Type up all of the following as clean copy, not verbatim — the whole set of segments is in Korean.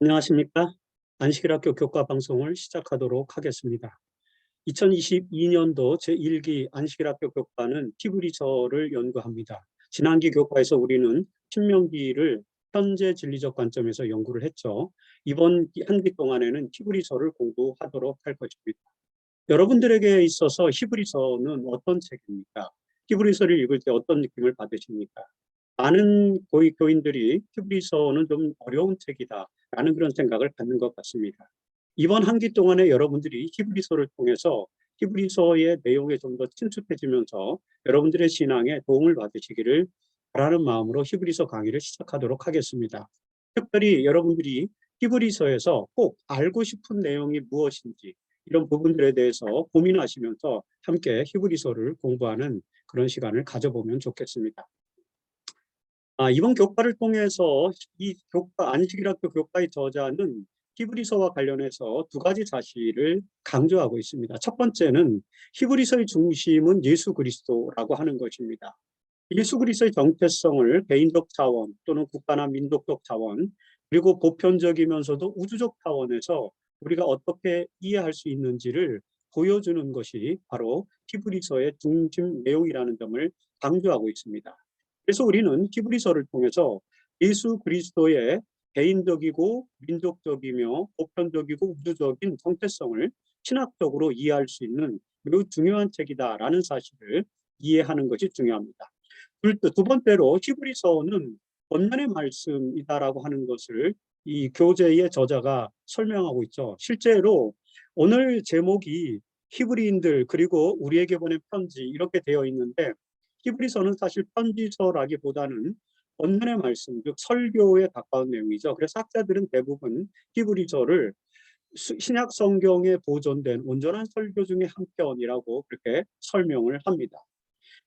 안녕하십니까? 안식일학교 교과 방송을 시작하도록 하겠습니다. 2022년도 제1기 안식일학교 교과는 히브리서를 연구합니다. 지난기 교과에서 우리는 신명기를 현재 진리적 관점에서 연구를 했죠. 이번 한 기 동안에는 히브리서를 공부하도록 할 것입니다. 여러분들에게 있어서 히브리서는 어떤 책입니까? 히브리서를 읽을 때 어떤 느낌을 받으십니까? 많은 교인들이 히브리서는 좀 어려운 책이다라는 그런 생각을 갖는 것 같습니다. 이번 한 기 동안에 여러분들이 히브리서를 통해서 히브리서의 내용에 좀 더 친숙해지면서 여러분들의 신앙에 도움을 받으시기를 바라는 마음으로 히브리서 강의를 시작하도록 하겠습니다. 특별히 여러분들이 히브리서에서 꼭 알고 싶은 내용이 무엇인지 이런 부분들에 대해서 고민하시면서 함께 히브리서를 공부하는 그런 시간을 가져보면 좋겠습니다. 이번 교과를 통해서 이 교과, 안식일학교 교과의 저자는 히브리서와 관련해서 두 가지 사실을 강조하고 있습니다. 첫 번째는 히브리서의 중심은 예수 그리스도라고 하는 것입니다. 예수 그리스도의 정체성을 개인적 차원 또는 국가나 민족적 차원 그리고 보편적이면서도 우주적 차원에서 우리가 어떻게 이해할 수 있는지를 보여주는 것이 바로 히브리서의 중심 내용이라는 점을 강조하고 있습니다. 그래서 우리는 히브리서를 통해서 예수 그리스도의 개인적이고 민족적이며 보편적이고 우주적인 정체성을 신학적으로 이해할 수 있는 매우 중요한 책이다라는 사실을 이해하는 것이 중요합니다. 두 번째로 히브리서는 본문의 말씀이다라고 하는 것을 이 교재의 저자가 설명하고 있죠. 실제로 오늘 제목이 히브리인들 그리고 우리에게 보낸 편지 이렇게 되어 있는데 히브리서는 사실 편지서라기보다는 본문의 말씀, 즉 설교에 가까운 내용이죠. 그래서 학자들은 대부분 히브리서를 신약 성경에 보존된 온전한 설교 중에 한 편이라고 그렇게 설명을 합니다.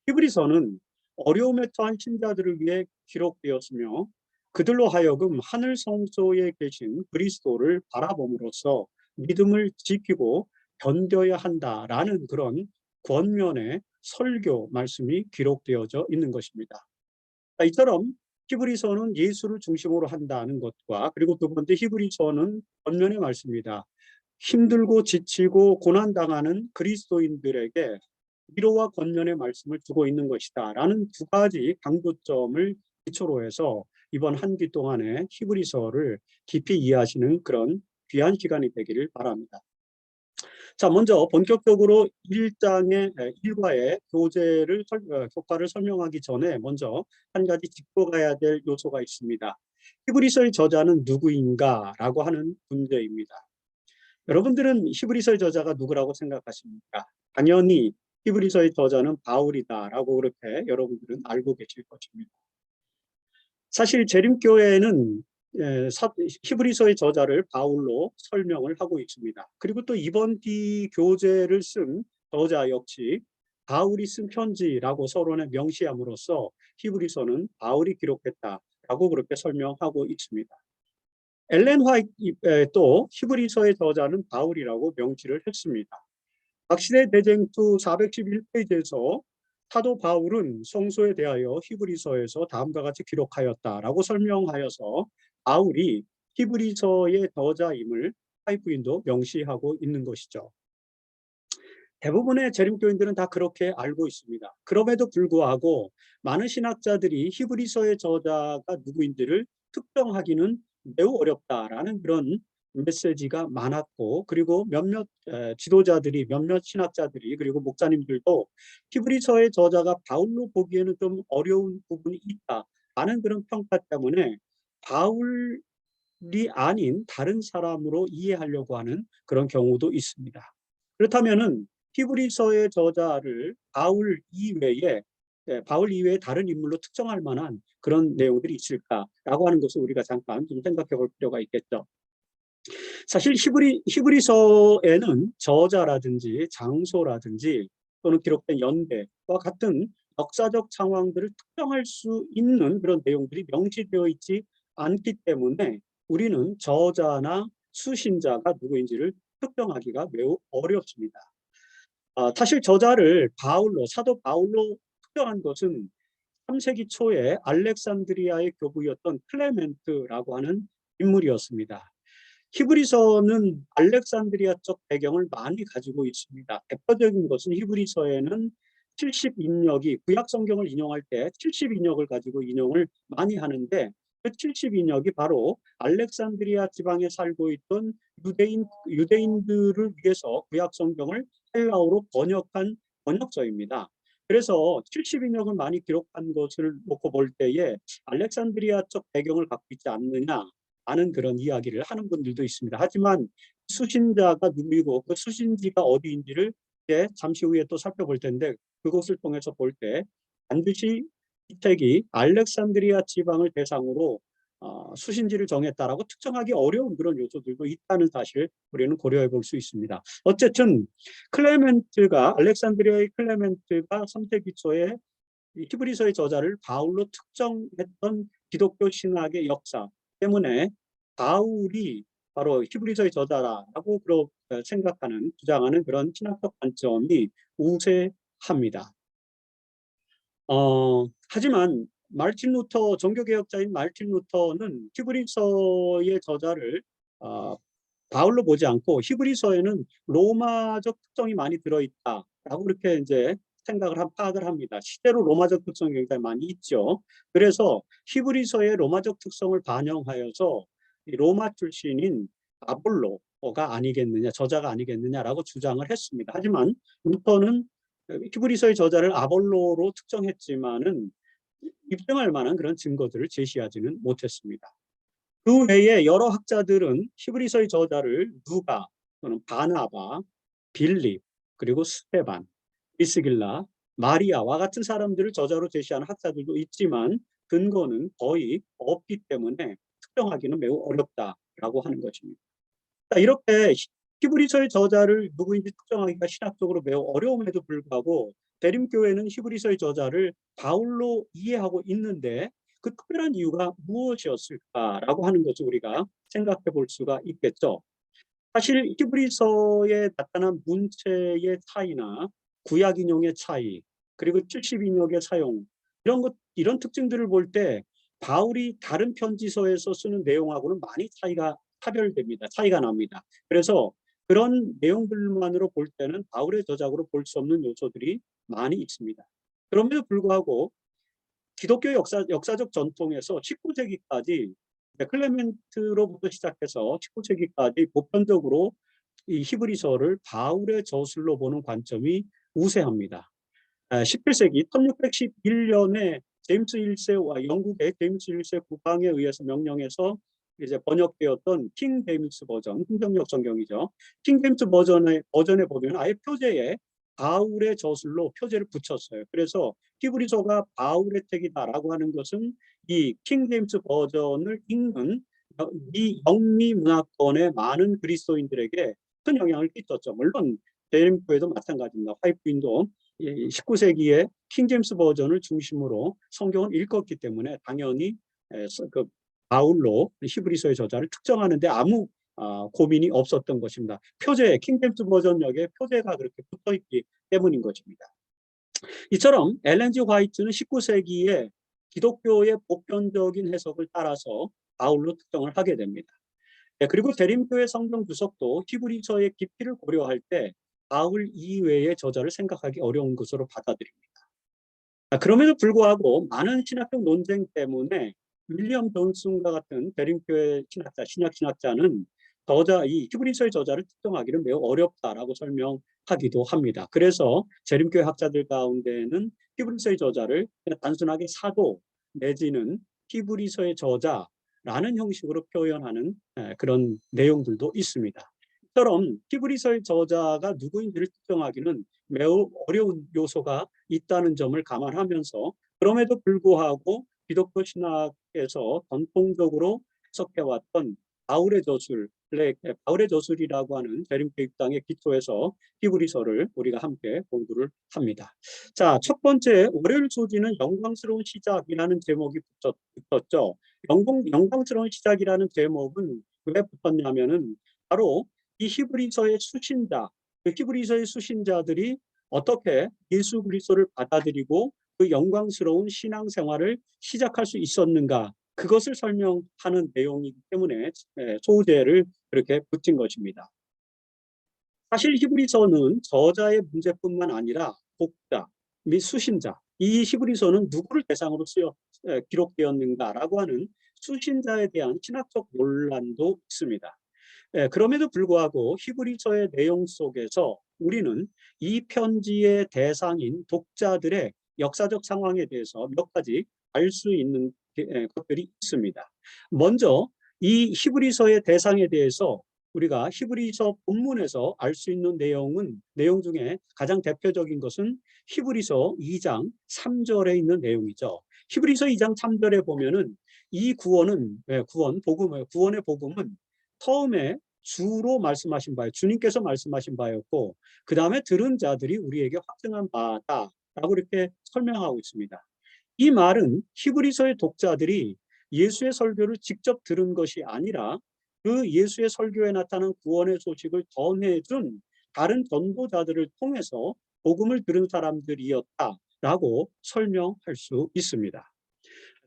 히브리서는 어려움에 처한 신자들을 위해 기록되었으며 그들로 하여금 하늘 성소에 계신 그리스도를 바라봄으로써 믿음을 지키고 견뎌야 한다라는 그런 권면의 설교 말씀이 기록되어져 있는 것입니다. 이처럼 히브리서는 예수를 중심으로 한다는 것과 그리고 두 번째 히브리서는 권면의 말씀입니다. 힘들고 지치고 고난당하는 그리스도인들에게 위로와 권면의 말씀을 주고 있는 것이다 라는 두 가지 강조점을 기초로 해서 이번 한 기 동안에 히브리서를 깊이 이해하시는 그런 귀한 시간이 되기를 바랍니다. 자, 먼저 본격적으로 1과의 교과를 설명하기 전에 먼저 한 가지 짚고 가야 될 요소가 있습니다. 히브리서의 저자는 누구인가 라고 하는 문제입니다. 여러분들은 히브리서의 저자가 누구라고 생각하십니까? 당연히 히브리서의 저자는 바울이다라고 그렇게 여러분들은 알고 계실 것입니다. 사실 재림교회는 히브리서의 저자를 바울로 설명을 하고 있습니다. 그리고 또 이번 기 교재를 쓴 저자 역시 바울이 쓴 편지라고 서론에 명시함으로써 히브리서는 바울이 기록했다라고 그렇게 설명하고 있습니다. 엘렌 화이트도 히브리서의 저자는 바울이라고 명시를 했습니다. 박시대 대쟁투 411페이지에서 사도 바울은 성소에 대하여 히브리서에서 다음과 같이 기록하였다라고 설명하여서 바울이 히브리서의 저자임을 화이트도 명시하고 있는 것이죠. 대부분의 재림교인들은 다 그렇게 알고 있습니다. 그럼에도 불구하고 많은 신학자들이 히브리서의 저자가 누구인지를 특정하기는 매우 어렵다라는 그런 메시지가 많았고 그리고 몇몇 지도자들이 몇몇 신학자들이 그리고 목사님들도 히브리서의 저자가 바울로 보기에는 좀 어려운 부분이 있다라는 그런 평가 때문에 바울이 아닌 다른 사람으로 이해하려고 하는 그런 경우도 있습니다. 그렇다면은 히브리서의 저자를 바울 이외에 다른 인물로 특정할 만한 그런 내용들이 있을까라고 하는 것을 우리가 잠깐 좀 생각해 볼 필요가 있겠죠. 사실 히브리서에는 저자라든지 장소라든지 또는 기록된 연대와 같은 역사적 상황들을 특정할 수 있는 그런 내용들이 명시되어 있지 않기 때문에 우리는 저자나 수신자가 누구인지를 특정하기가 매우 어렵습니다. 사실 저자를 사도 바울로 특정한 것은 3세기 초에 알렉산드리아의 교부였던 클레멘트라고 하는 인물이었습니다. 히브리서는 알렉산드리아적 배경을 많이 가지고 있습니다. 대표적인 것은 히브리서에는 70인역이 구약 성경을 인용할 때 70인역을 가지고 인용을 많이 하는데 그 70인역이 바로 알렉산드리아 지방에 살고 있던 유대인들을 위해서 구약 성경을 헬라어로 번역한 번역서입니다. 그래서 70인역을 많이 기록한 것을 놓고 볼 때에 알렉산드리아적 배경을 갖고 있지 않느냐 하는 그런 이야기를 하는 분들도 있습니다. 하지만 수신자가 누구이고 그 수신지가 어디인지를 이제 잠시 후에 또 살펴볼 텐데 그것을 통해서 볼 때 반드시 이 책이 알렉산드리아 지방을 대상으로 수신지를 정했다라고 특정하기 어려운 그런 요소들도 있다는 사실을 우리는 고려해 볼 수 있습니다. 어쨌든 알렉산드리아의 클레멘트가 3세기 초에 히브리서의 저자를 바울로 특정했던 기독교 신학의 역사 때문에 바울이 바로 히브리서의 저자라고 생각하는 주장하는 그런 신학적 관점이 우세합니다. 하지만 종교개혁자인 마르틴 루터는 히브리서의 저자를 바울로 보지 않고 히브리서에는 로마적 특성이 많이 들어있다라고 그렇게 이제 파악을 합니다. 실제로 로마적 특성이 굉장히 많이 있죠. 그래서 히브리서의 로마적 특성을 반영하여서 로마 출신인 아볼로가 아니겠느냐, 저자가 아니겠느냐라고 주장을 했습니다. 하지만 루터는 히브리서의 저자를 아볼로로 특정했지만은 입증할 만한 그런 증거들을 제시하지는 못했습니다. 그 외에 여러 학자들은 히브리서의 저자를 누가 또는 바나바, 빌립, 그리고 스테반, 비스길라, 마리아와 같은 사람들을 저자로 제시하는 학자들도 있지만 근거는 거의 없기 때문에 특정하기는 매우 어렵다라고 하는 것입니다. 이렇게 히브리서의 저자를 누구인지 특정하기가 신학적으로 매우 어려움에도 불구하고 대림교회는 히브리서의 저자를 바울로 이해하고 있는데 그 특별한 이유가 무엇이었을까라고 하는 것을 우리가 생각해 볼 수가 있겠죠. 사실 히브리서에 나타난 문체의 차이나 구약 인용의 차이, 그리고 70인역의 사용 이런 특징들을 볼 때 바울이 다른 편지서에서 쓰는 내용하고는 많이 차이가 납니다. 그래서 그런 내용들만으로 볼 때는 바울의 저작으로 볼 수 없는 요소들이 많이 있습니다. 그럼에도 불구하고 기독교 역사적 전통에서 19세기까지 클레멘트로부터 시작해서 19세기까지 보편적으로 이 히브리서를 바울의 저술로 보는 관점이 우세합니다. 17세기 1611년에 영국의 제임스 1세 국왕에 의해서 명령해서 이제 번역되었던 킹 제임스 버전, 흥정역 성경이죠. 킹 제임스 버전에 보면 아예 표제에 바울의 저술로 표제를 붙였어요. 그래서 히브리서가 바울의 책이다라고 하는 것은 이 킹 제임스 버전을 읽는 이 영미 문화권의 많은 그리스도인들에게 큰 영향을 끼쳤죠. 물론 대림교회도 마찬가지입니다. 화이트인도 19세기에 킹 제임스 버전을 중심으로 성경을 읽었기 때문에 당연히 그 바울로 히브리서의 저자를 특정하는데 아무 고민이 없었던 것입니다. 킹 제임스 버전역에 표제가 그렇게 붙어있기 때문인 것입니다. 이처럼 엘렌 지 화이트는 19세기에 기독교의 보편적인 해석을 따라서 바울로 특정을 하게 됩니다. 그리고 대림교회 성경 주석도 히브리서의 깊이를 고려할 때 바울 이외의 저자를 생각하기 어려운 것으로 받아들입니다. 그럼에도 불구하고 많은 신학적 논쟁 때문에 윌리엄 존슨과 같은 대림교회 신학 신학자는 이 히브리서의 저자를 특정하기는 매우 어렵다라고 설명하기도 합니다. 그래서 대림교회 학자들 가운데는 히브리서의 저자를 그냥 단순하게 사도 내지는 히브리서의 저자라는 형식으로 표현하는 그런 내용들도 있습니다. 이처럼 히브리서의 저자가 누구인지를 특정하기는 매우 어려운 요소가 있다는 점을 감안하면서 그럼에도 불구하고 기독교 신학에서 전통적으로 해석해왔던 바울의 저술이라고 하는 대림교 입장의 기초에서 히브리서를 우리가 함께 공부를 합니다. 자, 첫 번째 월요일 소지는 영광스러운 시작이라는 제목이 붙었죠. 영광스러운 시작이라는 제목은 왜 붙었냐면은 바로 이 히브리서의 수신자들이 어떻게 예수 그리스도를 받아들이고 그 영광스러운 신앙생활을 시작할 수 있었는가 그것을 설명하는 내용이기 때문에 소제를 그렇게 붙인 것입니다. 사실 히브리서는 저자의 문제뿐만 아니라 독자 및 수신자, 이 히브리서는 누구를 대상으로 기록되었는가라고 하는 수신자에 대한 신학적 논란도 있습니다. 그럼에도 불구하고 히브리서의 내용 속에서 우리는 이 편지의 대상인 독자들의 역사적 상황에 대해서 몇 가지 알 수 있는 것들이 있습니다. 먼저 이 히브리서의 대상에 대해서 우리가 히브리서 본문에서 알 수 있는 내용 중에 가장 대표적인 것은 히브리서 2장 3절에 있는 내용이죠. 히브리서 2장 3절에 보면은 이 구원의 복음은 처음에 주로 말씀하신 바에 주님께서 말씀하신 바였고, 그 다음에 들은 자들이 우리에게 확증한 바다라고 이렇게 설명하고 있습니다. 이 말은 히브리서의 독자들이 예수의 설교를 직접 들은 것이 아니라 그 예수의 설교에 나타난 구원의 소식을 전해준 다른 전도자들을 통해서 복음을 들은 사람들이었다라고 설명할 수 있습니다.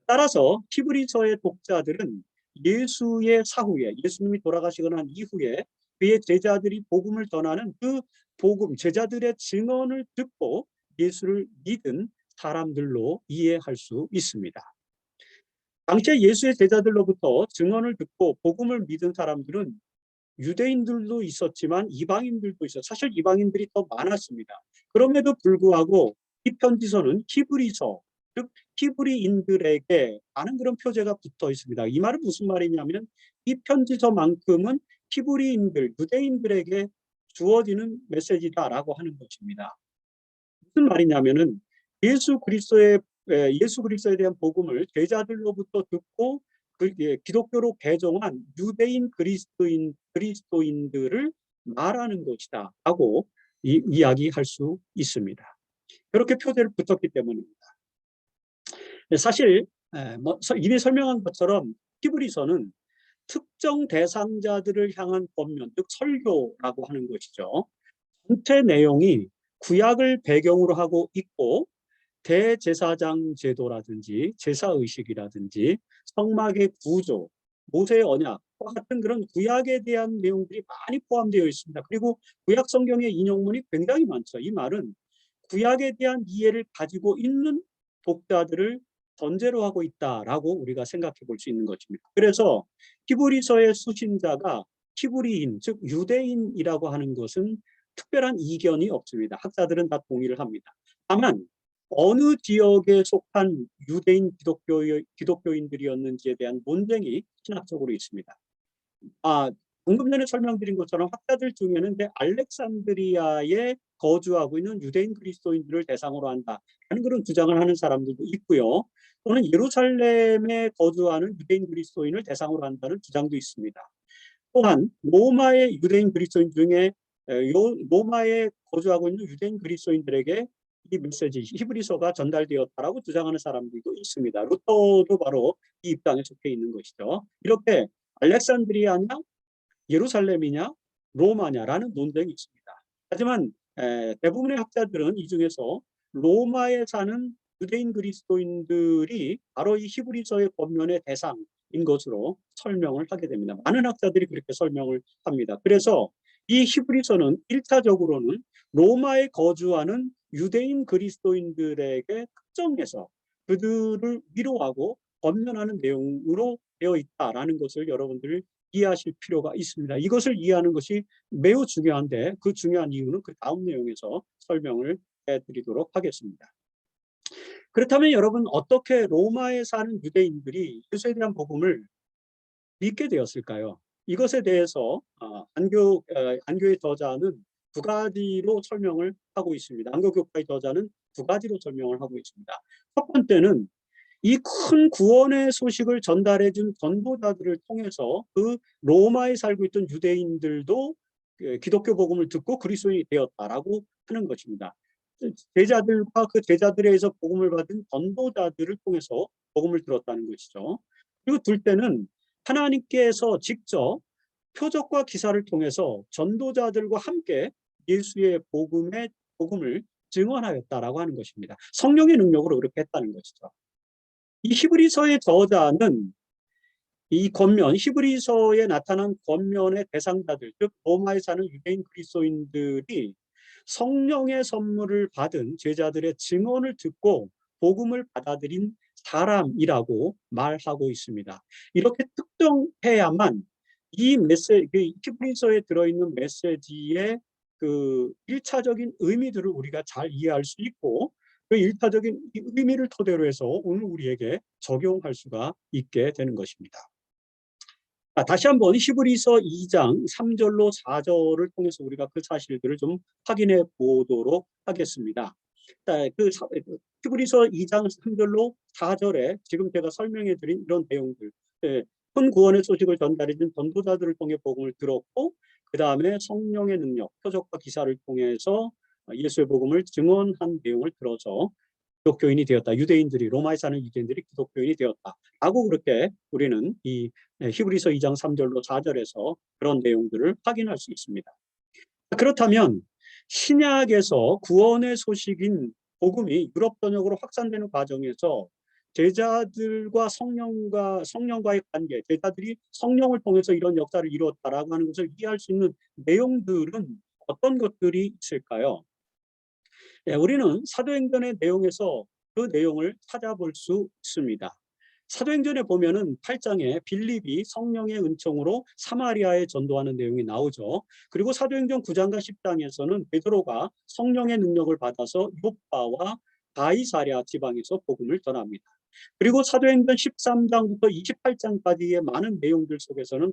따라서 히브리서의 독자들은 예수의 사후에, 예수님이 돌아가시고 난 이후에 그의 제자들이 복음을 전하는 그 복음, 제자들의 증언을 듣고 예수를 믿은 사람들로 이해할 수 있습니다. 당시에 예수의 제자들로부터 증언을 듣고 복음을 믿은 사람들은 유대인들도 있었지만 이방인들도 있었어요. 사실 이방인들이 더 많았습니다. 그럼에도 불구하고 이 편지서는 히브리서, 즉 히브리인들에게 많은 그런 표제가 붙어 있습니다. 이 말은 무슨 말이냐면 이 편지서만큼은 히브리인들, 유대인들에게 주어지는 메시지다라고 하는 것입니다. 무슨 말이냐면은 예수 그리스도에 대한 복음을 제자들로부터 듣고 기독교로 개종한 유대인 그리스도인들을 말하는 것이다라고 이야기할 수 있습니다. 그렇게 표제를 붙였기 때문입니다. 사실 이미 설명한 것처럼 히브리서는 특정 대상자들을 향한 권면, 즉 설교라고 하는 것이죠. 전체 내용이 구약을 배경으로 하고 있고 대제사장 제도라든지 제사의식이라든지 성막의 구조, 모세의 언약과 같은 그런 구약에 대한 내용들이 많이 포함되어 있습니다. 그리고 구약 성경의 인용문이 굉장히 많죠. 이 말은 구약에 대한 이해를 가지고 있는 독자들을 전제로 하고 있다라고 우리가 생각해 볼 수 있는 것입니다. 그래서 히브리서의 수신자가 히브리인, 즉 유대인이라고 하는 것은 특별한 이견이 없습니다. 학자들은 다 동의를 합니다. 다만 어느 지역에 속한 유대인 기독교인들이었는지에 대한 논쟁이 신학적으로 있습니다. 방금 전에 설명드린 것처럼 학자들 중에는 알렉산드리아에 거주하고 있는 유대인 그리스도인들을 대상으로 한다는 그런 주장을 하는 사람들도 있고요. 또는 예루살렘에 거주하는 유대인 그리스도인을 대상으로 한다는 주장도 있습니다. 또한 로마의 유대인 그리스도인 중에 로마에 거주하고 있는 유대인 그리스도인들에게 이 메시지 히브리서가 전달되었다라고 주장하는 사람들도 있습니다. 루터도 바로 이 입장에 속해 있는 것이죠. 이렇게 알렉산드리아냐 예루살렘이냐 로마냐라는 논쟁이 있습니다. 하지만 대부분의 학자들은 이 중에서 로마에 사는 유대인 그리스도인들이 바로 이 히브리서의 권면의 대상인 것으로 설명을 하게 됩니다. 많은 학자들이 그렇게 설명을 합니다. 그래서 이 히브리서는 1차적으로는 로마에 거주하는 유대인 그리스도인들에게 특정해서 그들을 위로하고 권면하는 내용으로 되어 있다라는 것을 여러분들 이해하실 필요가 있습니다. 이것을 이해하는 것이 매우 중요한데 그 중요한 이유는 그 다음 내용에서 설명을 해드리도록 하겠습니다. 그렇다면 여러분 어떻게 로마에 사는 유대인들이 예수에 대한 복음을 믿게 되었을까요? 이것에 대해서 안교의 저자는 두 가지로 설명을 하고 있습니다. 안교교파의 저자는 두 가지로 설명을 하고 있습니다. 첫 번째는 이 큰 구원의 소식을 전달해 준 전도자들을 통해서 그 로마에 살고 있던 유대인들도 기독교 복음을 듣고 그리스도인이 되었다라고 하는 것입니다. 제자들과 그 제자들에 의해서 복음을 받은 전도자들을 통해서 복음을 들었다는 것이죠. 그리고 둘째는 하나님께서 직접 표적과 기사를 통해서 전도자들과 함께 예수의 복음을 증언하였다라고 하는 것입니다. 성령의 능력으로 그렇게 했다는 것이죠. 이 히브리서의 저자는 이 권면, 히브리서에 나타난 권면의 대상자들, 즉 로마에 사는 유대인 그리스도인들이 성령의 선물을 받은 제자들의 증언을 듣고 복음을 받아들인 사람이라고 말하고 있습니다. 이렇게 특정해야만 이 히브리서에 들어있는 메시지의 그 1차적인 의미들을 우리가 잘 이해할 수 있고, 그 1차적인 의미를 토대로 해서 오늘 우리에게 적용할 수가 있게 되는 것입니다. 다시 한번 히브리서 2장 3절로 4절을 통해서 우리가 그 사실들을 좀 확인해 보도록 하겠습니다. 히브리서 2장 3절로 4절에 지금 제가 설명해 드린 이런 내용들, 큰 구원의 소식을 전달해 준 전도자들을 통해 복음을 들었고, 그 다음에 성령의 능력, 표적과 기사를 통해서 예수의 복음을 증언한 내용을 들어서 기독교인이 되었다. 유대인들이, 로마에 사는 유대인들이 기독교인이 되었다. 라고 그렇게 우리는 이 히브리서 2장 3절로 4절에서 그런 내용들을 확인할 수 있습니다. 그렇다면 신약에서 구원의 소식인 복음이 유럽 전역으로 확산되는 과정에서 제자들과 성령과의 관계, 제자들이 성령을 통해서 이런 역사를 이루었다라고 하는 것을 이해할 수 있는 내용들은 어떤 것들이 있을까요? 우리는 사도행전의 내용에서 그 내용을 찾아볼 수 있습니다. 사도행전에 보면은 8장에 빌립이 성령의 은총으로 사마리아에 전도하는 내용이 나오죠. 그리고 사도행전 9장과 10장에서는 베드로가 성령의 능력을 받아서 요파와 가이사랴 지방에서 복음을 전합니다. 그리고 사도행전 13장부터 28장까지의 많은 내용들 속에서는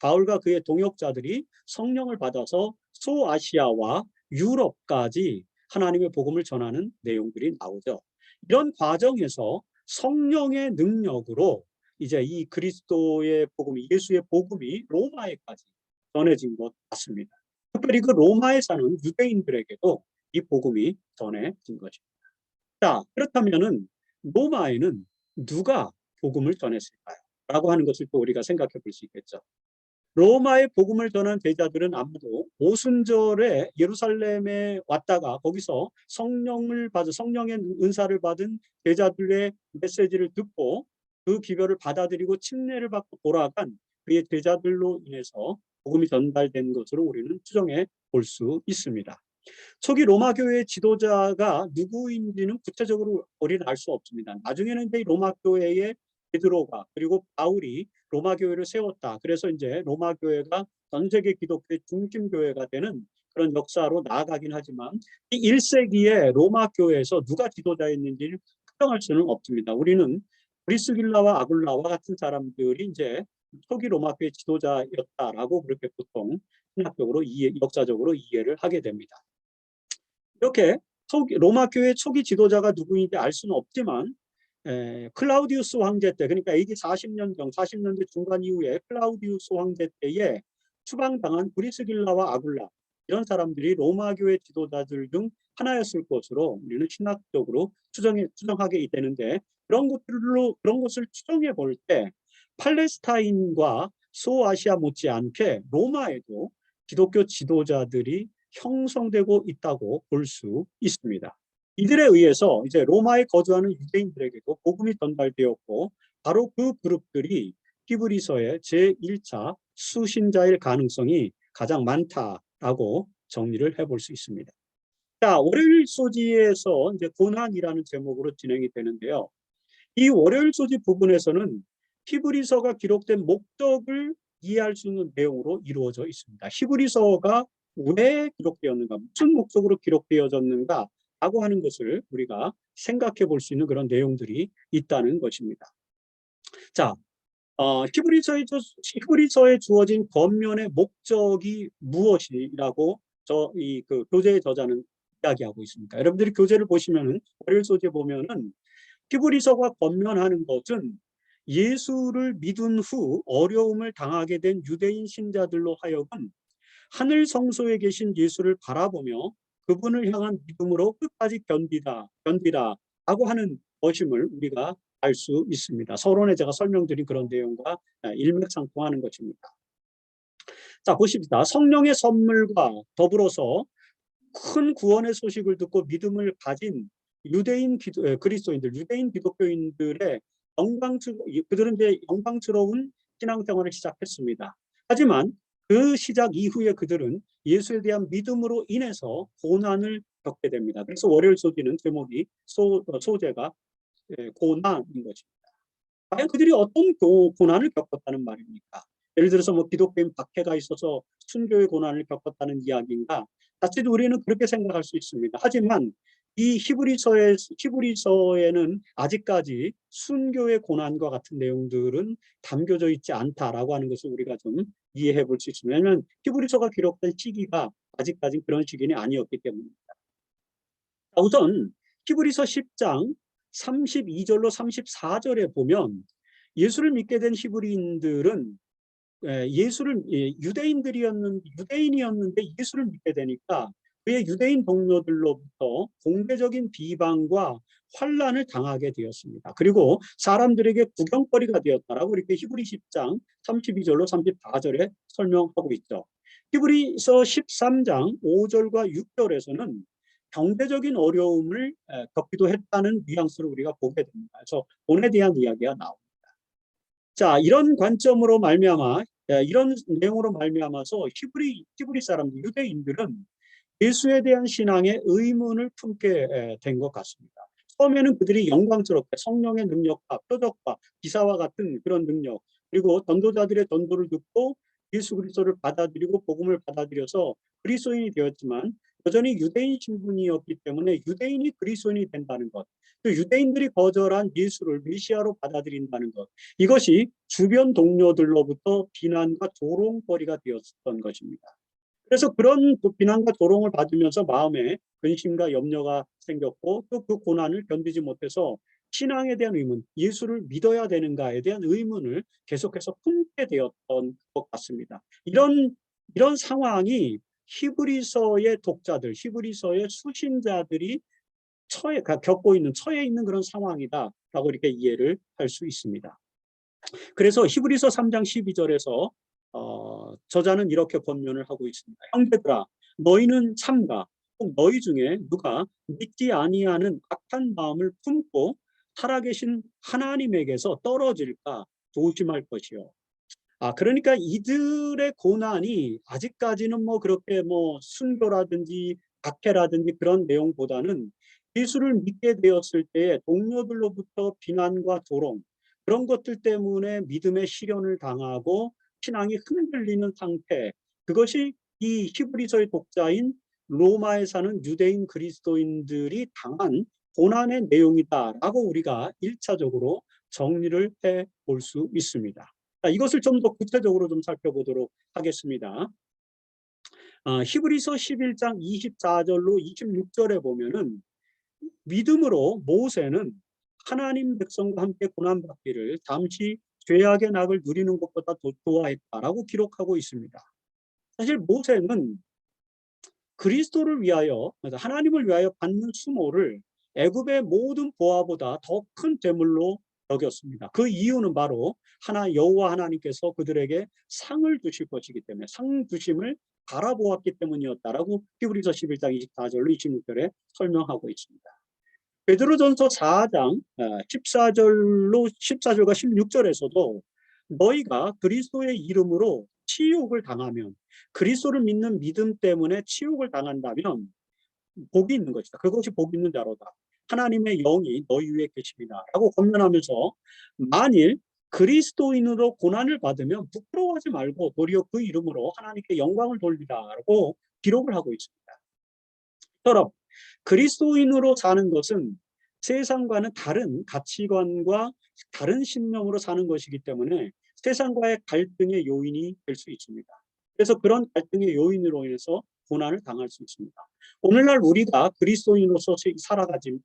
바울과 그의 동역자들이 성령을 받아서 소아시아와 유럽까지 하나님의 복음을 전하는 내용들이 나오죠. 이런 과정에서 성령의 능력으로 이제 이 그리스도의 복음이, 예수의 복음이 로마에까지 전해진 것 같습니다. 특별히 그 로마에 사는 유대인들에게도 이 복음이 전해진 것입니다. 자, 그렇다면은 로마에는 누가 복음을 전했을까요? 라고 하는 것을 또 우리가 생각해 볼 수 있겠죠. 로마의 복음을 전한 제자들은 아무도 오순절에 예루살렘에 왔다가 거기서 성령의 은사를 받은 제자들의 메시지를 듣고 그 기별을 받아들이고 침례를 받고 돌아간 그의 제자들로 인해서 복음이 전달된 것으로 우리는 추정해 볼 수 있습니다. 초기 로마 교회의 지도자가 누구인지는 구체적으로 우리는 알 수 없습니다. 나중에는 이제 로마 교회의 베드로가 그리고 바울이 로마 교회를 세웠다. 그래서 이제 로마 교회가 전 세계 기독교의 중심 교회가 되는 그런 역사로 나아가긴 하지만 이 1세기에 로마 교회에서 누가 지도자였는지를 특정할 수는 없습니다. 우리는 브리스길라와 아굴라와 같은 사람들이 이제 초기 로마 교회 지도자였다라고 그렇게 보통 신학적으로 역사적으로 이해를 하게 됩니다. 이렇게 로마 교회 초기 지도자가 누구인지 알 수는 없지만 클라우디우스 황제 때, 그러니까 AD 40년대 중반 이후에 클라우디우스 황제 때에 추방당한 브리스길라와 아굴라, 이런 사람들이 로마 교회 지도자들 중 하나였을 것으로 우리는 신학적으로 추정하게 되는데, 그런 것을 추정해 볼 때 팔레스타인과 소아시아 못지않게 로마에도 기독교 지도자들이 형성되고 있다고 볼 수 있습니다. 이들에 의해서 이제 로마에 거주하는 유대인들에게도 복음이 전달되었고, 바로 그 그룹들이 히브리서의 제1차 수신자일 가능성이 가장 많다라고 정리를 해볼 수 있습니다. 자, 월요일 소지에서 이제 고난이라는 제목으로 진행이 되는데요. 이 월요일 소지 부분에서는 히브리서가 기록된 목적을 이해할 수 있는 내용으로 이루어져 있습니다. 히브리서가 왜 기록되었는가, 무슨 목적으로 기록되어졌는가 라고 하는 것을 우리가 생각해 볼 수 있는 그런 내용들이 있다는 것입니다. 자, 히브리서에 주어진 권면의 목적이 무엇이라고 그 교재의 저자는 이야기하고 있습니다. 여러분들이 교재를 보시면은, 월요일 소재 보면은 히브리서가 권면하는 것은 예수를 믿은 후 어려움을 당하게 된 유대인 신자들로 하여금 하늘 성소에 계신 예수를 바라보며 그분을 향한 믿음으로 끝까지 견디라라고 하는 것임을 우리가 알 수 있습니다. 서론에 제가 설명드린 그런 내용과 일맥상통하는 것입니다. 자, 보십시다. 성령의 선물과 더불어서 큰 구원의 소식을 듣고 믿음을 가진 유대인 기독교인들의 그들은 이제 영광스러운 신앙생활을 시작했습니다. 하지만 그 시작 이후에 그들은 예수에 대한 믿음으로 인해서 고난을 겪게 됩니다. 그래서 월요일 소지는 제목이 소재가 고난인 것입니다. 과연 그들이 어떤 고난을 겪었다는 말입니까? 예를 들어서 뭐 기독교인 박해가 있어서 순교의 고난을 겪었다는 이야기인가? 자칫 우리는 그렇게 생각할 수 있습니다. 하지만 이 히브리서에는 아직까지 순교의 고난과 같은 내용들은 담겨져 있지 않다라고 하는 것을 우리가 좀 이해해 볼 수 있습니다. 왜냐하면 히브리서가 기록된 시기가 아직까지 그런 시기는 아니었기 때문입니다. 우선 히브리서 10장 32절로 34절에 보면 예수를 믿게 된 히브리인들은 유대인이었는데 예수를 믿게 되니까 그의 유대인 동료들로부터 공개적인 비방과 환난을 당하게 되었습니다. 그리고 사람들에게 구경거리가 되었다라고 이렇게 히브리 10장 32절로 34절에 설명하고 있죠. 히브리서 13장 5절과 6절에서는 경제적인 어려움을 겪기도 했다는 뉘앙스를 우리가 보게 됩니다. 그래서 돈에 대한 이야기가 나옵니다. 자, 이런 관점으로 말미암아 이런 내용으로 말미암아서 히브리 사람들, 유대인들은 예수에 대한 신앙에 의문을 품게 된 것 같습니다. 처음에는 그들이 영광스럽게 성령의 능력과 표적과 기사와 같은 그런 능력, 그리고 전도자들의 전도를 듣고 예수 그리스도를 받아들이고 복음을 받아들여서 그리스도인이 되었지만 여전히 유대인 신분이었기 때문에 유대인이 그리스도인이 된다는 것, 또 유대인들이 거절한 예수를 메시아로 받아들인다는 것, 이것이 주변 동료들로부터 비난과 조롱거리가 되었던 것입니다. 그래서 그런 비난과 조롱을 받으면서 마음에 근심과 염려가 생겼고 또 그 고난을 견디지 못해서 신앙에 대한 의문, 예수를 믿어야 되는가에 대한 의문을 계속해서 품게 되었던 것 같습니다. 이런 상황이 히브리서의 독자들, 히브리서의 수신자들이 겪고 있는, 처해 있는 그런 상황이다라고 이렇게 이해를 할 수 있습니다. 그래서 히브리서 3장 12절에서 저자는 이렇게 권면을 하고 있습니다. 형제들아, 너희는 삼가, 너희 중에 누가 믿지 아니하는 악한 마음을 품고 살아계신 하나님에게서 떨어질까 조심할 것이요. 그러니까 이들의 고난이 아직까지는 뭐 그렇게 뭐 순교라든지 박해라든지 그런 내용보다는 예수를 믿게 되었을 때 동료들로부터 비난과 조롱, 그런 것들 때문에 믿음의 시련을 당하고 신앙이 흔들리는 상태, 그것이 이 히브리서의 독자인 로마에 사는 유대인 그리스도인들이 당한 고난의 내용이다라고 우리가 1차적으로 정리를 해 볼 수 있습니다. 이것을 좀 더 구체적으로 좀 살펴보도록 하겠습니다. 히브리서 11장 24절로 26절에 보면은 믿음으로 모세는 하나님 백성과 함께 고난받기를 잠시 죄악의 낙을 누리는 것보다 더 좋아했다라고 기록하고 있습니다. 사실 모세는 그리스도를 위하여, 하나님을 위하여 받는 수모를 애굽의 모든 보화보다 더 큰 재물로 여겼습니다. 그 이유는 바로 여호와 하나님께서 그들에게 상을 주실 것이기 때문에 상 주심을 바라보았기 때문이었다라고 히브리서 11장 24절로 26절에 설명하고 있습니다. 베드로전서 4장 14절과 16절에서도 너희가 그리스도의 이름으로 치욕을 당하면, 그리스도를 믿는 믿음 때문에 치욕을 당한다면 복이 있는 것이다. 그것이 복 있는 자로다. 하나님의 영이 너희 위에 계십니다. 라고 권면하면서 만일 그리스도인으로 고난을 받으면 부끄러워하지 말고 도리어 그 이름으로 하나님께 영광을 돌리라고 기록을 하고 있습니다. 처럼 그리스도인으로 사는 것은 세상과는 다른 가치관과 다른 신념으로 사는 것이기 때문에 세상과의 갈등의 요인이 될 수 있습니다. 그래서 그런 갈등의 요인으로 인해서 고난을 당할 수 있습니다. 오늘날 우리가 그리스도인으로서